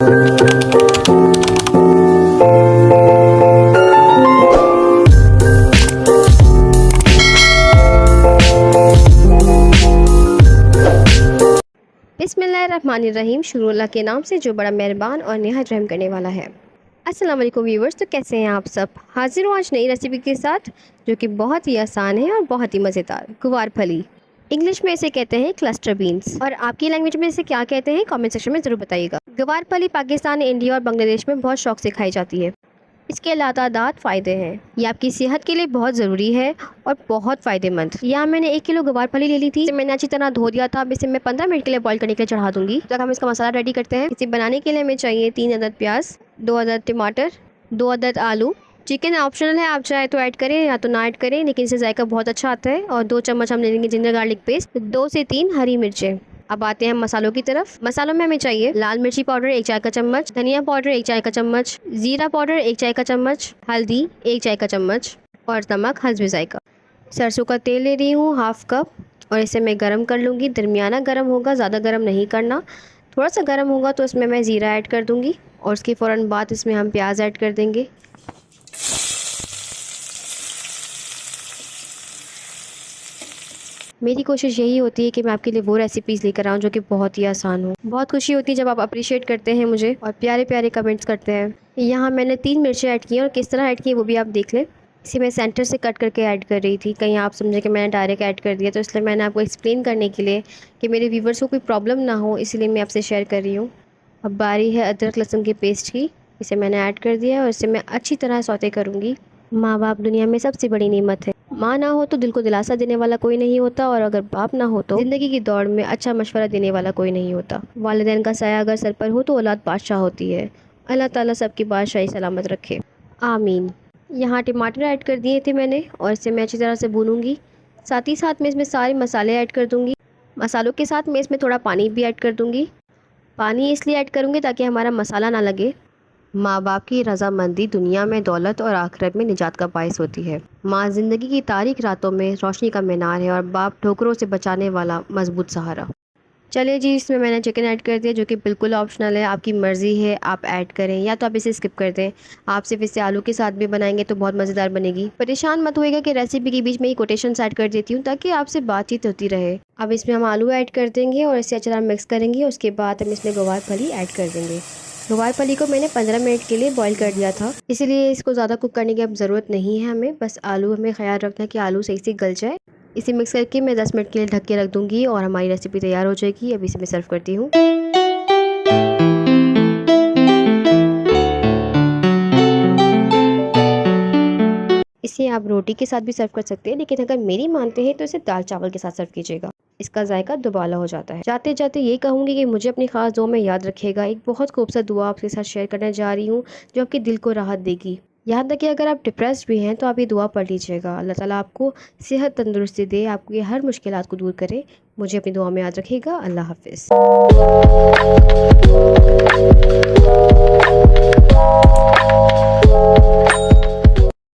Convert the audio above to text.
बिस्मिल्लाहिर्रहमानिर्रहीम। शुरू अल्लाह के नाम से जो बड़ा मेहरबान और निहायत रहम करने वाला है। अस्सलाम वालेकुम व्यूवर्स, तो कैसे हैं आप सब। हाजिर हूँ आज नई रेसिपी के साथ जो कि बहुत ही आसान है और बहुत ही मज़ेदार। गुवार फली, इंग्लिश में इसे कहते हैं क्लस्टर बीन्स, और आपकी लैंग्वेज में इसे क्या कहते हैं कमेंट सेक्शन में ज़रूर बताइएगा। गवार फली पाकिस्तान, इंडिया और बांग्लादेश में बहुत शौक से खाई जाती है। इसके लातादाद फ़ायदे हैं। ये आपकी सेहत के लिए बहुत ज़रूरी है और बहुत फ़ायदेमंद। यहाँ मैंने 1 किलो गवार फली ले ली थी। इसे मैंने अच्छी तरह धो दिया था। अब इसे मैं 15 मिनट के लिए बॉईल करने के लिए चढ़ा दूंगी। तब हम इसका मसाला रेडी करते हैं। इसे बनाने के लिए हमें चाहिए 3 अदद प्याज, 2 अदद टमाटर, 2 अदद आलू। चिकन ऑप्शनल है, आप चाहे तो ऐड करें या तो ना ऐड करें, लेकिन इससे जायका बहुत अच्छा आता है। और 2 चम्मच हम ले लेंगे जिंजर गार्लिक पेस्ट, 2 से 3 हरी मिर्चें। अब आते हैं मसालों की तरफ। मसालों में हमें चाहिए लाल मिर्ची पाउडर 1 चाय का चम्मच, धनिया पाउडर 1 चाय का चम्मच, जीरा पाउडर 1 चाय का चम्मच, हल्दी 1 चाय का चम्मच और नमक हस्बे जायका। सरसों का तेल ले रही हूँ 1/2 कप, और इसे मैं गरम कर लूँगी। दरमियाना गरम होगा, ज़्यादा गरम नहीं करना। थोड़ा सा गरम होगा तो इसमें मैं ज़ीरा ऐड कर दूँगी, और उसके फ़ौरन बाद इसमें हम प्याज ऐड कर देंगे। मेरी कोशिश यही होती है कि मैं आपके लिए वो रेसिपीज़ लेकर आऊँ जो कि बहुत ही आसान हो। बहुत खुशी होती है जब आप अप्रिशिएट करते हैं मुझे और प्यारे प्यारे कमेंट्स करते हैं। यहाँ मैंने 3 मिर्चें ऐड की हैं, और किस तरह ऐड की वो भी आप देख लें। इसे मैं सेंटर से कट करके ऐड कर रही थी, कहीं आप समझे कि मैंने डायरेक्ट ऐड कर दिया, तो इसलिए मैंने आपको एक्सप्लेन करने के लिए कि मेरे व्यूवर्स को कोई प्रॉब्लम ना हो, इसलिए मैं आपसे शेयर कर रही हूँ। अब बारी है अदरक लहसुन की पेस्ट की। इसे मैंने ऐड कर दिया और इसे मैं अच्छी तरह सौते करूँगी। माँ बाप दुनिया में सबसे बड़ी नेमत है। माँ ना हो तो दिल को दिलासा देने वाला कोई नहीं होता, और अगर बाप ना हो तो ज़िंदगी की दौड़ में अच्छा मशवरा देने वाला कोई नहीं होता। वालिदैन का साया अगर सर पर हो तो औलाद बादशाह होती है। अल्लाह ताला सबकी बादशाही सलामत रखे, आमीन। यहाँ टमाटर ऐड कर दिए थे मैंने, और इसे मैं अच्छी तरह से भूनूंगी। साथ ही साथ मैं इसमें सारे मसाले ऐड कर दूँगी। मसालों के साथ मैं इसमें थोड़ा पानी भी ऐड कर दूँगी। पानी इसलिए ऐड करूँगी ताकि हमारा मसाला ना लगे। माँ बाप की रजामंदी दुनिया में दौलत और आखिरत में निजात का बायस होती है। माँ ज़िंदगी की तारीक रातों में रोशनी का मीनार है, और बाप ठोकरों से बचाने वाला मजबूत सहारा। चलिए जी, इसमें मैंने चिकन ऐड कर दिया जो कि बिल्कुल ऑप्शनल है, आपकी मर्ज़ी है, आप ऐड करें या तो आप इसे स्किप कर दें। आप सिर्फ इसे आलू के साथ भी बनाएंगे तो बहुत मज़ेदार बनेगी। परेशान मत होइएगा कि रेसिपी के बीच में ही कोटेशंस ऐड कर देती हूँ ताकि आपसे बातचीत होती रहे। अब इसमें हम आलू ऐड कर देंगे और इसे अच्छी तरह मिक्स करेंगे। उसके बाद हम इसमें गवार फली ऐड कर देंगे। गवार फली को मैंने 15 मिनट के लिए बॉईल कर दिया था, इसीलिए इसको ज़्यादा कुक करने की अब ज़रूरत नहीं है हमें। बस आलू हमें ख्याल रखना है कि आलू सही से गल जाए। इसे मिक्स करके मैं 10 मिनट के लिए ढक के रख दूँगी और हमारी रेसिपी तैयार हो जाएगी। अब इसे मैं सर्व करती हूँ। इसे आप रोटी के साथ भी सर्व कर सकते हैं, लेकिन अगर मेरी मानते हैं तो इसे दाल चावल के साथ सर्व कीजिएगा। इसका जायका दुबाला हो जाता है। जाते जाते ये कहूँगी कि मुझे अपनी खास दुआ में याद रखिएगा। एक बहुत खूबसूरत दुआ आपके साथ शेयर करने जा रही हूँ जो आपके दिल को राहत देगी। यहाँ तक कि अगर आप डिप्रेस्ड भी हैं तो आप ये दुआ पढ़ लीजिएगा। अल्लाह ताला आपको सेहत तंदुरुस्ती दे, आपकी हर मुश्किलात को दूर करे। मुझे अपनी दुआ में याद रखिएगा। अल्लाह हाफिज़।